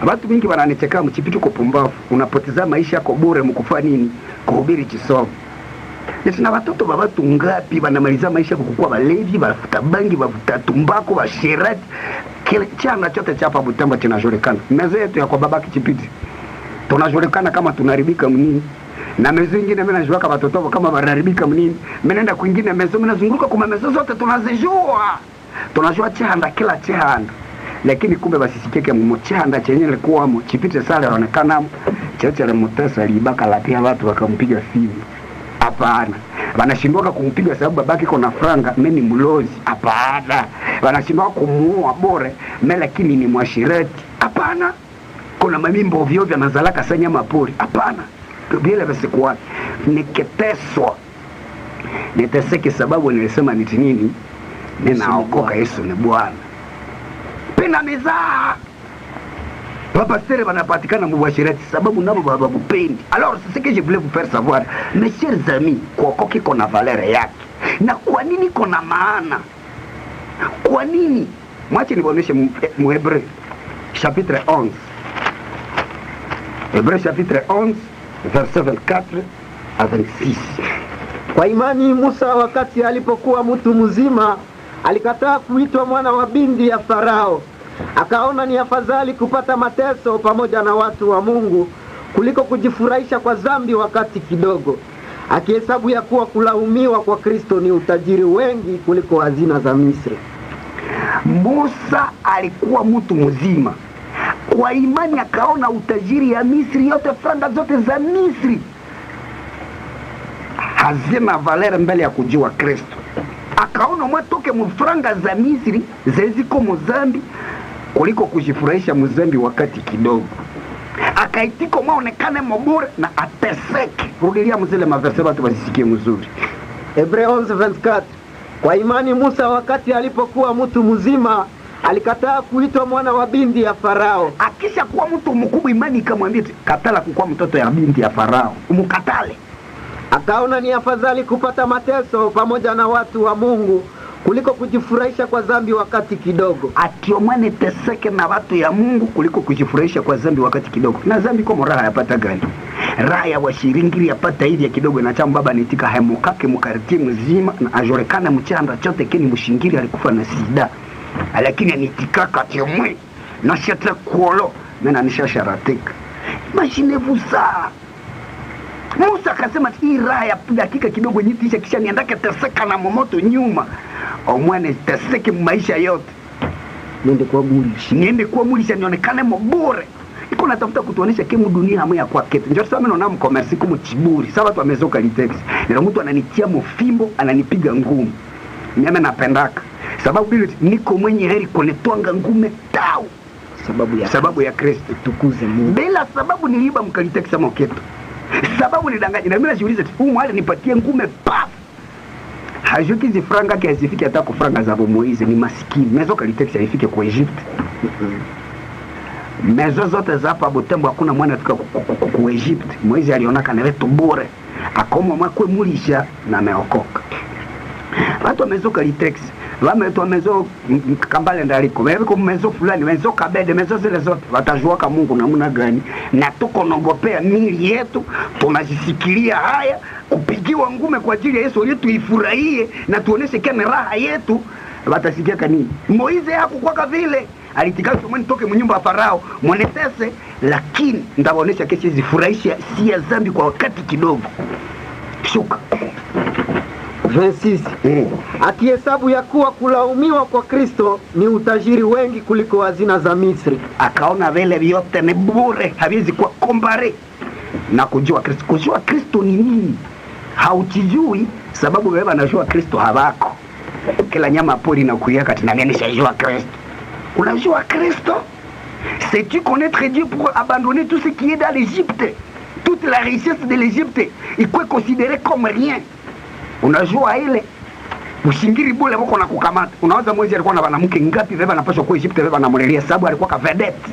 Watu wengi wananicheka mchipitu kupumbavu. Unapoteza maisha yako bure mkufa nini? Kuhubiri kisomo. Nisina watoto wa watu ngapi wanamaliza maisha kukua walevi, wafuta bangi, wafuta tumbako, washerati. Kile chana chote chapa Butembo tunajulikana. Meza yetu ya kwa babaki Chipiti. Tunajulikana kama tunaribika mnini. Na meza nyingine mimi najua kama watoto kama wanaribika mnini. Mimi naenda kwingine meza mimi nazunguka kwa meza zote tunazijua. Tunajua chanda kila chanda. Lakini kumbe basisikeke mmochanda chenye ilikuwa Chipiti sala yaonekana cheche la mutesa alibaka lapia watu wakampiga simu. Hapana. Wanashindwa kumpiga sababu babaki kuna franga, mimi ni mlozi. Hapana. Wanashindwa kumuua bore, mimi lakini ni mwashirati. Hapana. Kuna mamimbo ovyo ovyo nazalaka sanya mapori. Hapana. vile visikuwa nikiteswa niteseke sababu nilisema niti nini ninaokoka Yesu ni Bwana. Pena mizaa Papa Stere wanapatikana mubashirati sababu nabo baba bupendi. Alors c'est ce que je voulais vous faire savoir, mes chers amis, kuokoka iko na valeur yake. Na kwa nini iko na maana? Kwa nini? Mwache niwaoneshe Hebreu chapitre 11. Hebreu chapitre 11 verset 24 à 26. Kwa imani Musa wakati alipokuwa mtu mzima alikataa kuitwa mwana wa binti ya Farao. Akaona ni afadhali kupata mateso pamoja na watu wa Mungu kuliko kujifurahisha kwa dhambi wakati kidogo. Akihesabu ya kuwa kulaumiwa kwa Kristo ni utajiri wengi kuliko hazina za Misri. Musa alikuwa mtu mzima. Kwa imani akaona utajiri ya Misri yote, franga zote za Misri hazina valera mbele ya kujua Kristo. Akaona mwatoke mfranga za Misri zeziko muzambi kuliko kujifurahisha muzambi wakati kidogo. Akaitiko maonekane mbure na ateseke. Rudilia mzile maverse watu wasisikie mzuri. Hebreu 11:24. Kwa imani Musa wakati alipokuwa mtu mzima alikataa kuitwa mwana wa binti ya Farao. Akisha kuwa mtu mkubwa imani ikamwambia katala kuwa mtoto ya binti ya Farao. Umukatale. Akaona ni afadhali kupata mateso pamoja na watu wa Mungu kuliko kujifurahisha kwa dhambi wakati kidogo. Atiomane teseke na watu ya Mungu kuliko kujifurahisha kwa dhambi wakati kidogo. Na dhambi kwa raha yapata gani? Raha ya washiringiri yapata hivi ya kidogo na chamu baba nitika haimukake mukariti mzima na ajorekana mchanda chote kini mshingiri alikufa na sida. Lakini anitika katiomwe na shatra kuolo mena nishasharatika. Imaginez-vous ça. Musa akasema hii raha ya dakika kidogo nitisha kisha niandake teseka na momoto nyuma. Omwane teseke maisha yote. Niende kwa mulisha nionekane mbure. Iko natafuta kutuonesha kemu dunia hamu ya kwa ketu. Njoo sasa mimi naona mkomersi kumu chiburi. Sasa watu wamezoka litex. Ndio mtu ananitia mfimbo, ananipiga ngumi. Mimi napendaka. Sababu bila niko mwenye heri kunetwanga ngume tau. Sababu ya Kristo tukuze Mungu. Bila sababu niliiba mkalitex sama ketu. Sababu ni danganya. Na mimi najiuliza mwale nipatie ngume paf. Hajuki zi franga kia zifiki hata kufranga za Moize ni masikini. Mezo kaliteksi haifike kwa Egypt. Mezo zote za hapa Butembo hakuna mwana tuka kwa Egypt. Moize alionaka na wetu bure. Akoma mwakwe mulisha na meokoka. Watu wa mezo kaliteksi. Wametu wa mezo kambale ndaliko. Weko mezo fulani, mezo kabede, mezo zile zote. Watajuaka Mungu na muna gani. Na tuko nongopea mili yetu. Tunajisikilia haya. Kupigiwa ngume kwa ajili ya Yesu yetu ifurahie na tuoneshe kama raha yetu. Watasikia kanini? Moize hakukwaka vile. Alitika tumeni toke mnyumba ya Farao, mwenetese, lakini ndawaonesha kesi zifurahisha si ya dhambi kwa wakati kidogo. Shuka. 26. Akihesabu ya kuwa kulaumiwa kwa Kristo ni utajiri wengi kuliko hazina za Misri. Akaona vile vyote ni bure, haviwezi kuwa kombare na kujua Kristo. Kujua Kristo ni nini? Hautijui sababu wewe unajua Kristo habako. Kila nyama pori na kuyaka tunanganisha jua Kristo. Unajua Kristo? Sais-tu connaître Dieu pour abandonner tout ce qui est dans l'Égypte? Toute la richesse de l'Égypte, il est considéré comme rien. Unajua ile ushingiri bule wako na kukamata. Unaweza mwezi alikuwa na wanamke ngapi wewe anapaswa kwa Egypte wewe anamlelia sababu alikuwa ka vedette.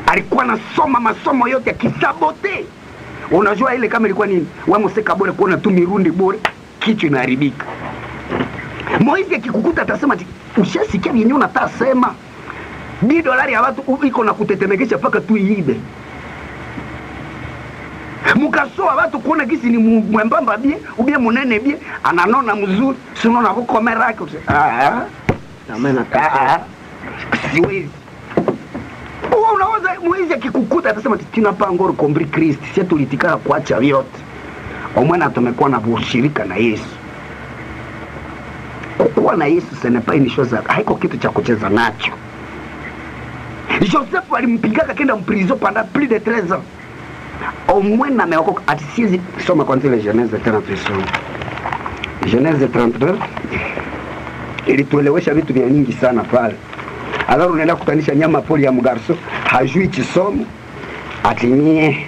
Alikuwa anasoma masomo yote ya kisabote. Unajua ile kama ilikuwa nini? Wamoseka bure kuona tu mirundi bure, kichwa inaharibika. Moize akikukuta atasema ushasikia yenyewe unataka sema. $10 ya watu iko na kutetemekesha paka tu iibe. Mukasoa watu kuona kisi ni mwembamba bie, ubie munene bie, ananona mzuri, sinona kukomera yake. Siwezi. Unaweza Moize akikukuta atasema tunapa ngoro kombri Kristo, sisi tulitikana kuacha vyote. Omwana tumekuwa na ushirika na Yesu. Kuwa na Yesu senepa ni shoza, haiko kitu cha kucheza nacho. Joseph alimpigaka kenda mprizo pendant plus de 13 ans. Omwana ameokoka atisizi soma kwa zile Genèse 33. Genèse 33 ilituelewesha vitu vya nyingi sana pale. Alors unaenda kutanisha nyama poli ya mgarso, hajui kisomo, atimie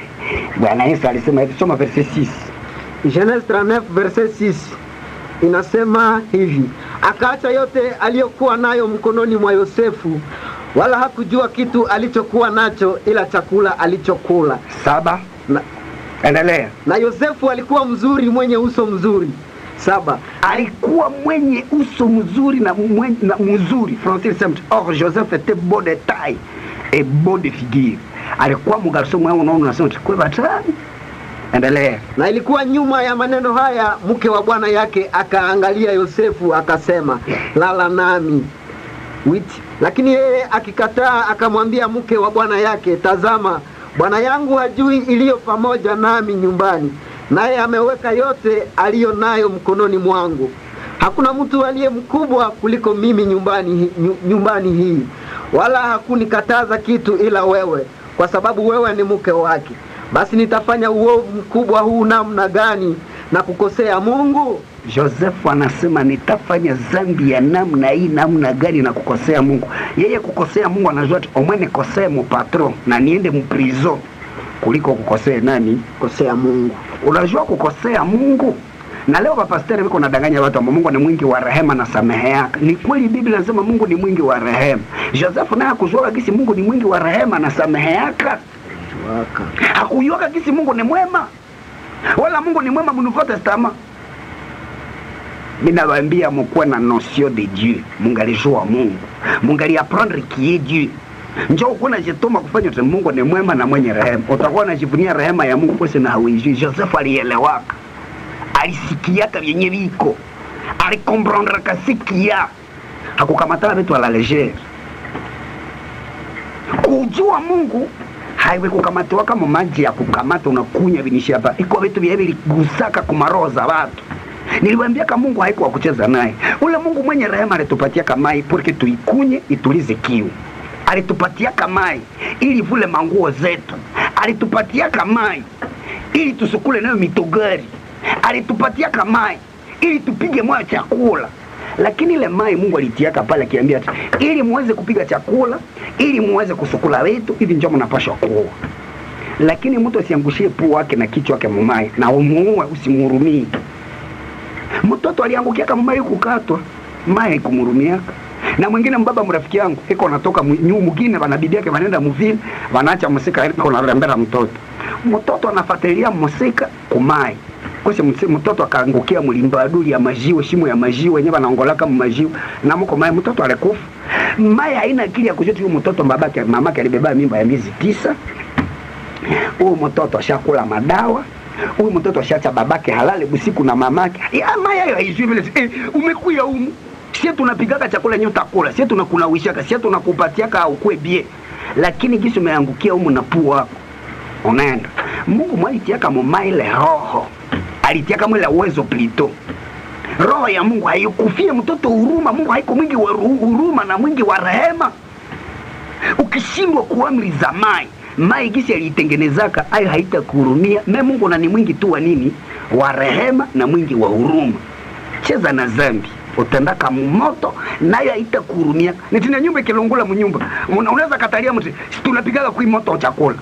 Bwana Yesu alisema hivi, soma verset 6. Genèse 39 verset 6 inasema hivi: akaacha yote aliyokuwa nayo mkononi mwa Yosefu, wala hakujua kitu alichokuwa nacho ila chakula alichokula. 7. Endelea. Na Yosefu alikuwa mzuri, mwenye uso mzuri. 7. Alikuwa mwenye uso mzuri na mzuri. Français simple. Or Joseph était beau de taille et beau de figure. Alikuwa mgarso mwenye unaona unasema kwa batani. Endelea. Na ilikuwa nyuma ya maneno haya, mke wa bwana yake akaangalia Yosefu akasema, lala nami. Lakini yeye akikataa, akamwambia mke wa bwana yake, tazama, bwana yangu hajui iliyo pamoja nami nyumbani, naye ameweka yote aliyo nayo mkononi mwangu. Hakuna mtu aliye mkubwa kuliko mimi nyumbani hii, wala hakunikataza kitu ila wewe, kwa sababu wewe ni mke wake. Basi nitafanya uovu mkubwa huu namna gani na kukosea Mungu? Joseph anasema nitafanya dhambi ya namna hii namna gani na kukosea Mungu. Yeye kukosea Mungu anajua omwene kosea mu patron na niende mu prison kuliko kukosea nani? Kosea Mungu. Unajua kukosea Mungu. Na leo mapasteri wiko nadanganya watu kwamba Mungu ni mwingi wa rehema na samehe yake. Ni kweli Biblia inasema Mungu ni mwingi wa rehema. Joseph naye hakujua kisi Mungu ni mwingi wa rehema na samehe yake. Hakujua kisi Mungu ni mwema. Wala Mungu ni mwema mu Testament. Mina waambia mkuwe na notion de Dieu. Mungalijua Mungu. Mungali apprendre qui est Dieu. Njoo kuna jitoma kufanya tu Mungu ni mwema na mwenye rehema. Utakuwa unajivunia rehema ya Mungu kwa sababu hauijui. Joseph alielewaka. Alisikiaka vyenye viko. Alikomprendre kasikia. Hakukamata vitu ala légère. Kujua Mungu haiwe kukamatiwa kama maji ya kukamata unakunya vinishi hapa. Iko vitu vya hivi gusaka kumaroho za watu. Niliwaambia kama Mungu haikuwa kucheza naye. Ule Mungu mwenye rehema alitupatia kamai porque tuikunye itulize kiu. Alitupatia kamai ili vule manguo zetu. Alitupatia kamai ili tusukule nayo mitogari. Alitupatia kamai ili tupige moyo chakula. Lakini ile mai Mungu alitiaka pale akiambia ili muweze kupiga chakula, ili muweze kusukula wetu, hivi njoo mnapaswa kuoa. Lakini mtu asiangushie pua wake na kichwa wake mumai na umuue, usimhurumie. Mtoto aliangukia kama mai kukatwa, mai kumhurumiaka. Na mwingine mbaba mrafiki yangu iko natoka mwingine wanabidi yake wanaenda mvini, wanaacha musika iko narembera mtoto. Mtoto anafuatilia musika kumai. Kwese mtoto akaangukia mlimba aduli ya majiwe, shimo ya majiwe wenyewe wanaongolaka majiwe na mko mai mtoto alikufa. Mai haina akili ya kujua huyo mtoto babake mamake alibeba mimba ya miezi 9. Huyo mtoto ashakula madawa. Huyu mtoto ashacha babake halale busiku na mamake. Mai hayo haijui vile umekuya humu. Sisi tunapigaka chakula yenyewe utakula. Sisi tunakunawishaka, sisi tunakupatiaka au kwe bie. Lakini kisi umeangukia humu na pua wako. Unaenda. Mungu mwalitiaka mumaile roho. Alitiaka mwile uwezo plito. Roho ya Mungu haikufia mtoto huruma. Mungu haiko mwingi wa huruma na mwingi wa rehema. Ukishindwa kuamri za mai gisi alitengenezaka hayo haitakuhurumia. Mungu na ni mwingi tu wa nini? Wa rehema na mwingi wa huruma. Cheza na dhambi utendaka moto nayo haitakuhurumia. Nitina nyumba kilungula mnyumba. Unaweza katalia mtu tunapigaga kui moto chakula.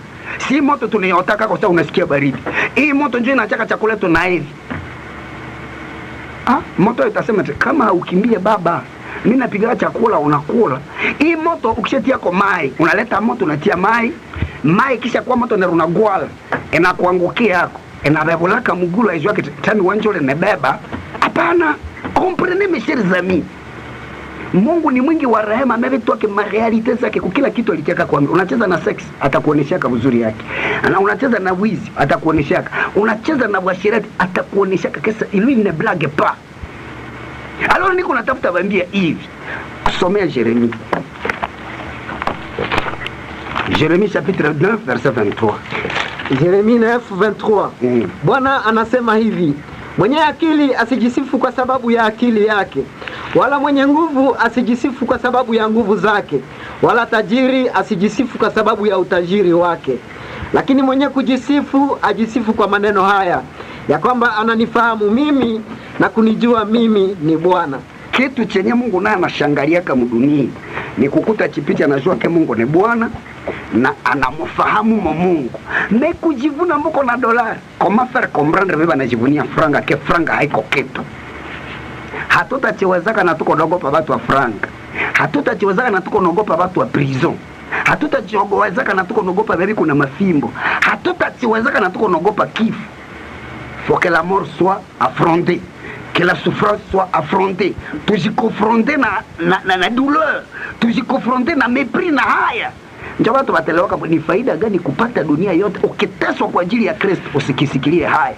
Si moto tunayotaka kwa sababu unasikia baridi. Hii moto njoo inachaka chakula tu na hivi. Moto itasema kama ukimbie baba, mimi napiga chakula unakula. Hii moto ukishatia kwa mai, unaleta moto unatia mai kisha kwa moto na unagwala. Inakuangukia yako. Inabebulaka mgulu hizo yake tani wanjole nebeba. Hapana. Comprenez mes chers amis. Mungu ni mwingi wa rehema, amevitoa kwa realite zake kwa kila kitu alicheka kwa. Unacheza na sex atakuoneshaka uzuri yake. Na unacheza na wizi atakuoneshaka. Unacheza na washirati atakuoneshaka kesa lui ne blague pas. Alors niko natafuta bambia hivi. Kusomea Jérémie. Jérémie chapitre 9 verset 23. Jérémie 9:23. Bwana anasema hivi: mwenye akili asijisifu kwa sababu ya akili yake, wala mwenye nguvu asijisifu kwa sababu ya nguvu zake, wala tajiri asijisifu kwa sababu ya utajiri wake. Lakini mwenye kujisifu ajisifu kwa maneno haya, ya kwamba ananifahamu mimi na kunijua mimi ni Bwana. Kitu chenye Mungu naye anashangaliaka mdunia ni kukuta chipicha anajua ke Mungu ni Bwana na anamfahamu Mungu. Mais kujivuna mko na dolari. Comment faire comprendre wewe anajivunia franga ke franga haiko kitu. Hatutachiwezaka na tuko naogopa watu wa franga. Hatutachiwezaka na tuko naogopa watu wa prison. Hatutachiwezaka na tuko naogopa baby kuna mafimbo. Hatutachiwezaka na tuko naogopa kifo. Faut que la mort soit affrontée, que la souffrance soit affrontée. Tujikofronte na douleur, tujikofronte na mépris na haya. Ndio watu watelewa ni faida gani kupata dunia yote ukiteswa kwa ajili ya Kristo usikisikilie haya.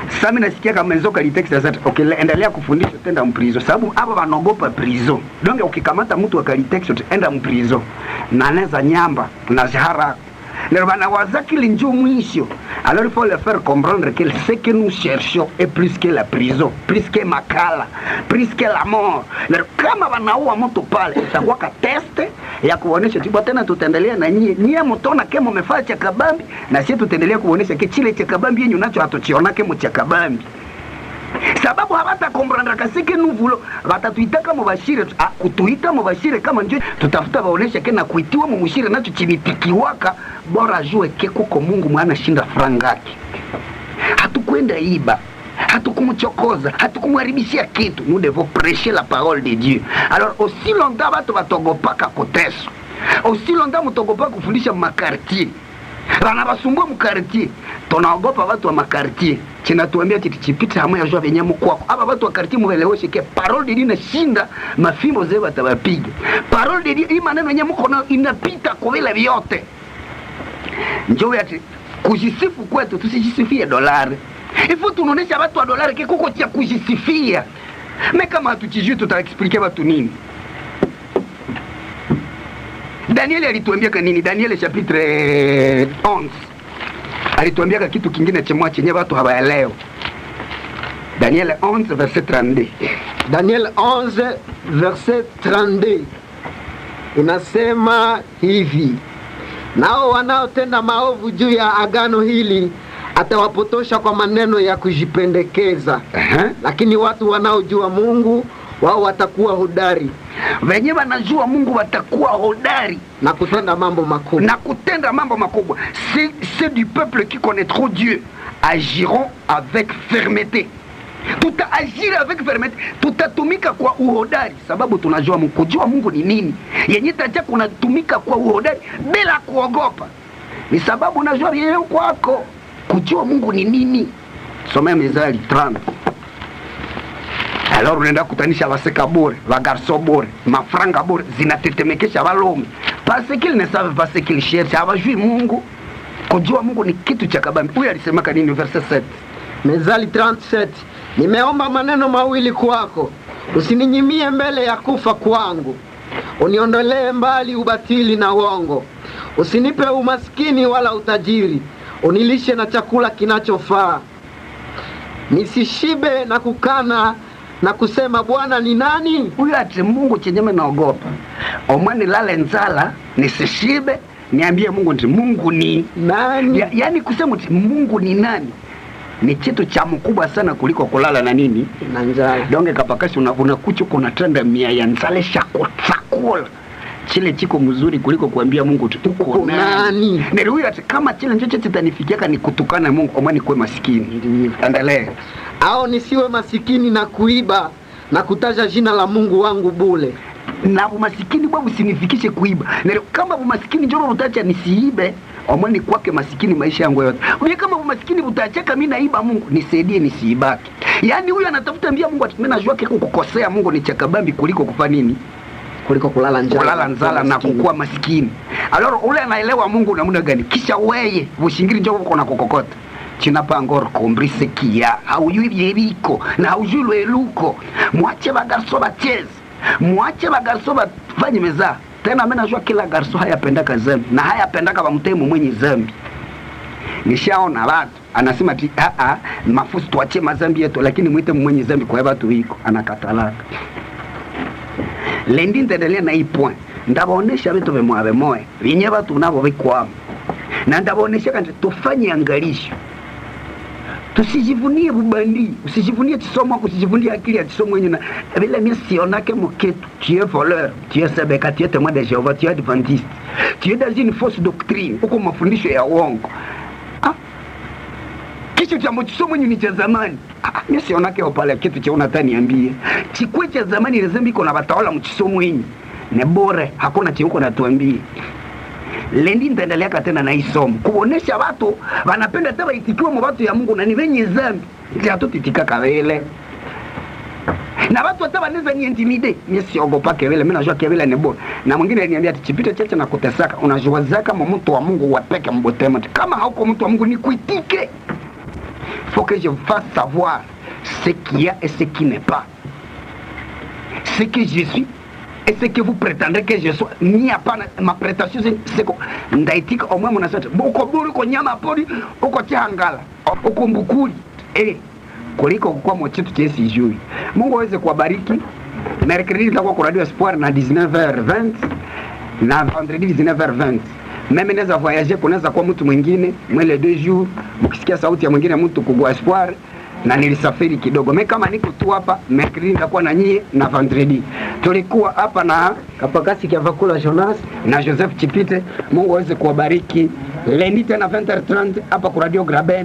Sasa mimi nasikia kama nzoka litext sasa okay endelea kufundisha tenda mprizo sababu hapa wanaogopa prison. Donc ukikamata mtu akalitext enda mprizo na anaweza nyamba na zihara. Ndio bana wazakili njoo mwisho. Alors il faut le faire comprendre que ce que nous cherchons est plus que la prison, plus que makala, plus que la mort. Ndio kama wanaua mtu pale itakuwa ka test ya kuonesha tiba tena tutaendelea na nyie mtona kama mmefanya cha kabambi na sisi tutaendelea kuonesha kile cha kabambi yenyu nacho hatochiona kama cha kabambi. Sababu hawata comprendre kasike nuvulo watatuitaka mubashire kutuita mubashire kama njoo tutafuta baonesha kena kuitiwa mumushire nacho chibitikiwaka bora jue ke kuko Mungu mwana shinda franga yake. Hatukwenda iba, hatukumchokoza, hatukumharibishia kitu. Nous devons prêcher la parole de Dieu. Alors aussi longtemps watu watogopaka kuteso. Aussi longtemps mtogopaka kufundisha makartier. Bana basumbua mkartier. Tunaogopa watu wa makartier. Kinatuambia kitichipita hamu ya jua venyamu kwako. Hapa watu wa kartier mueleweshe ke parole de Dieu inashinda mafimbo zao watawapiga. Parole de Dieu hii maneno yenyewe mko na inapita kwa vile vyote. Njoo ati kujisifu kwetu tusijisifie dolari. Ifo tunaonesha watu wa dolari ke kuko cha kujisifia. Mais kama hatujijui tutaexpliquer watu nini? Daniel alituambia nini? Daniel chapitre 11. Alituambia kitu kingine chenye watu hawaelewa. Daniel 11 verset 32. Daniel 11 verset 32 inasema hivi: nao wanaotenda maovu juu ya agano hili atawapotosha kwa maneno ya kujipendekeza. Lakini watu wanaojua Mungu wao watakuwa hodari. Wenyewe wanajua Mungu watakuwa hodari na kutenda mambo makubwa. Na kutenda mambo makubwa. C'est du peuple qui connaît trop Dieu agiront avec fermeté. Tutaagir avec fermeté, tutatumika kwa uhodari sababu tunajua Mungu. Kujua Mungu ni nini? Yenye tacha kunatumika kwa uhodari bila kuogopa. Ni sababu unajua yeye kwako. Kujua Mungu ni nini? Somea Mithali 30. Alors unaenda kutanisha waseka bure, wagarso bure, mafranga bure zinatetemekesha walome. Parce qu'ils ne savent pas ce qu'ils cherchent. Hawajui Mungu. Kujua Mungu ni kitu cha kabambi. Huyu alisema nini verset 7? Mithali 37. Nimeomba maneno mawili kwako. Usininyimie mbele ya kufa kwangu. Uniondolee mbali ubatili na uongo. Usinipe umaskini wala utajiri. Unilishe na chakula kinachofaa. Nisishibe na kukana na kusema Bwana ni nani? Huyu ati Mungu chenyewe naogopa. Omwani lale nzala nisishibe niambie Mungu nti Mungu ni nani? Yani kusema nti Mungu ni nani ni kitu cha mkubwa sana kuliko kulala na nini na njala. Donge kapakashi unakuchu kuna tanda mia ya nzale shakula chile chiko mzuri kuliko kuambia Mungu tuko nani. Ndio huyu ati kama chile njoche kitanifikiaka ni kutukana Mungu omwani kwa maskini. Endelee. Au nisiwe masikini na kuiba na kutaja jina la Mungu wangu bure. Na umasikini bwana usinifikishe kuiba. Na kama umasikini njoo utacha nisiibe, omwani kwake masikini maisha yangu yote. Wewe kama umasikini utacheka mimi naiba Mungu, nisaidie nisiibake. Yaani huyu anatafuta mbia Mungu ati mimi najua kiko kukosea Mungu ni chakabambi kuliko kufanya nini? Kuliko kulala njala. Kulala njala na kukua masikini. Alors ule anaelewa Mungu namna gani? Kisha wewe ushingiri njoo uko na kokokota. Chinapa ngoro kombrise kia haujui bieriko na haujui lweluko. Mwache bagarso bacheze, mwache bagarso bafanye meza. Tena mimi najua kila garso hayapendaka zambi na hayapendaka bamtemu mwenye zambi. Nishaona watu anasema ati mafusi tuache mazambi yetu lakini muite mwenye zambi kwa watu wiko anakatalaka. Lendi ntendelea na hii point. Ndabaonesha vitu vimwabe moe vinye watu nabo bikwamo. Na ndabaonesha kandi tufanye angalisho. Tusijivunie bubandi, usijivunie Chisomo, usijivunie akili ya Chisomo yenyewe. Vile mimi sionake moketu, tu es voleur, tu es sebeka, tu es témoin de Jéhovah, tu es adventiste. Tu es dans une fausse doctrine, uko mafundisho ya uongo. Kicho cha Chisomo ni cha zamani. Mimi sionake opale kitu cha unataka niambie. Chikwe cha zamani ni zambi iko na batawala Chisomo yenyewe. Ne bore, hakuna cheuko na tuambie. Lendi nitaendelea tena na hii somo kuonesha watu wanapenda tena itikiwa mwa watu ya Mungu na ni wenye zambi ili hatotitika kawele na watu hata wanaweza ni intimide. Mimi siogopa kawele, mimi najua kawele ni bora. Na mwingine aliniambia atichipite chache na kutesaka, unajua zaka mtu wa Mungu wapeke mbotema, kama hauko mtu wa Mungu ni kuitike. Faut que je fasse savoir ce qu'il y a et ce qui n'est pas, ce que je suis et ce que vous prétendez que je sois. Ni hapa ma prétention c'est que ndaitika au moins mnasema boko buri ko nyama pori uko changala uko mbukuli kuliko kwa mchetu chesi juu. Mungu aweze kuwabariki. Mercredi tutakuwa kwa Radio Espoir na 19h20 na vendredi 19h20. Mimi naweza voyager, kunaweza kwa mtu mwingine mwele 2 jours mkisikia sauti ya mwingine mtu kugwa Espoir na nilisafiri kidogo. Mimi kama niko tu hapa mercredi nitakuwa na nyie na vendredi. Tulikuwa hapa na Kapakasi Kiavakula Jonas na Joseph Chipite. Mungu aweze kuwabariki. Lendi tena 20h30 hapa kwa Radio Graben.